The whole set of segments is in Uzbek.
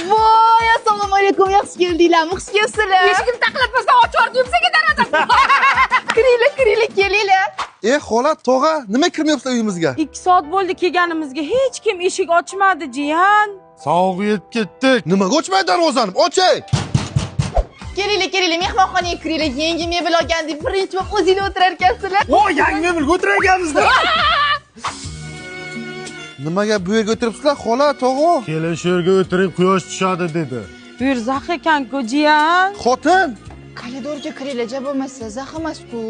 Voy, assalomu alaykum, yaxshi keldinglarmi? Xush kelibsizlar. Eshigim taqillatmasdan ochib yubsa ketar Kiringlar, kelinglar. Xola, tog'a, nima kirmayapsizlar uyimizga? 2 soat bo'ldi kelganimizga hech kim eshik ochmadi, jiyan. Sog'ib yetib ketdik. Nimaga ochmaydi darvozani? Oching. Keringlar, mehmonxonaga kiringlar. Yangi mebel olgandik, birinchi bo'lib o'zinglar o'tirar ekansizlar. O, yangi mebel o'tirganmizda. Nimaga bu yerga o'tiribsizlar, xola, tog'a? Kelin shu yerga o'tiring, quyosh tushadi dedi. Bir zax ekan-ku, jiyan. Xotin. Koridorga kiringlar, javob bo'lmasa, zax emas-ku.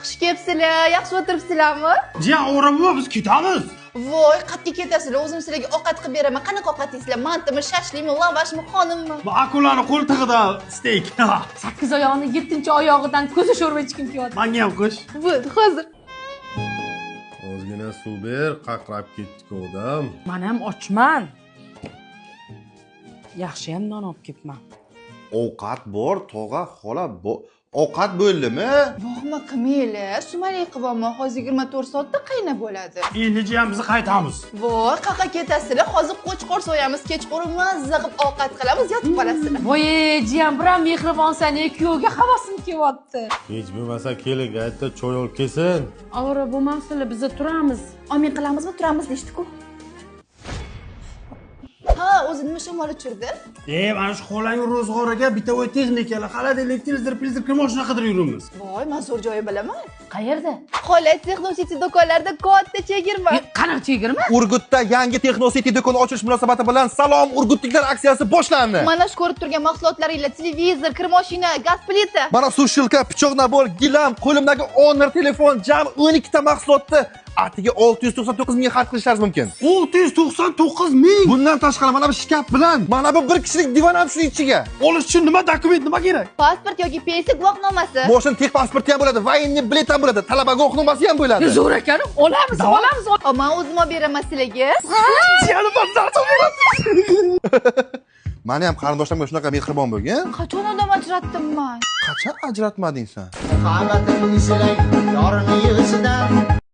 Xush kelibsizlar, yaxshi o'tiribsizlarmi? Jiyan, o'g'ri biz ketamiz. Voy, qat'iy ketasizlar. O'zim sizlarga ovqat qilib beraman. Qanaqa ovqat deysizlar? Mantimi, shashlikmi, lavashmi, xonimmi? Bu akulani qo'ltig'ida steak. 8 oyoqni 7-oyog'idan ko'zi sho'rva ichkim kelyapti. Menga ham qo'sh. Bo'ldi, hozir. Ozgina suv ber, qaqrab ketdik odam. Men ham ochman. Yaxshi ham non olib kelibman. Ovqat bor, tog'a, xola, ovqat bo'ldimi? Vohma qilmanglar. Sumali qilibman. Hozir 24 soatda qaynab bo'ladi. Endi jiyan biz qaytamiz. Voy, qaqa ketasizlar. Hozir qo'chqor so'yamiz. Kechqurun mazza qilib ovqat qilamiz, yotib qolasizlar. Voy, jiyan, biram mehribonsan, kuyovga havasim kelyapti. Hech bo'lmasa keling, aytda choy olib kelsin. Avra bo'lmasinlar, biz turamiz. Omin qilamizmi? Turamiz deydi-ku. Ha, o'zi nima shamol uchirdi? Mana shu xolang ro'zg'origa bitovoy texnikalar, xaladelik, televizor, mashina qidirib yuramiz. Voy, men zo'r joyi bilaman. Qayerda? Xola, Texnosity do'konlarida katta chegirma. Qanaqa chegirma? Urgutda yangi Technosity do'kon ochish munosabati bilan Salom Urgutliklar aksiyasi boshlandi. Mana shu ko'rib turgan mahsulotlaringlar: televizor, kir mashina, gaz plita. Mana sushilka, pichoq nabor, gilam, qo'limdagi Honor telefon, jami 12 ta mahsulotni atiga 699 ming xarj qilishingiz mumkin. 699 ming. Bundan tashqari mana bu shkaf bilan, mana bu bir kishilik divan ham shu ichiga. Olish uchun nima dokument, nima kerak? Pasport yoki pensiya guvohnomasi. Moshin texpasporti ham bo'ladi, voyenniy bilet ham bo'ladi, talaba guvohnomasi ham bo'ladi. Zo'r ekan, olamiz. Men o'zim olib beraman sizlarga. Jiyanim ham zarchab beradi. Meni ham qarindoshlarimga shunaqa mehribon bo'lgan. Qachon odam ajratdim men? Qachon ajratmading sen? Qamatimni silay, yorini yig'isidan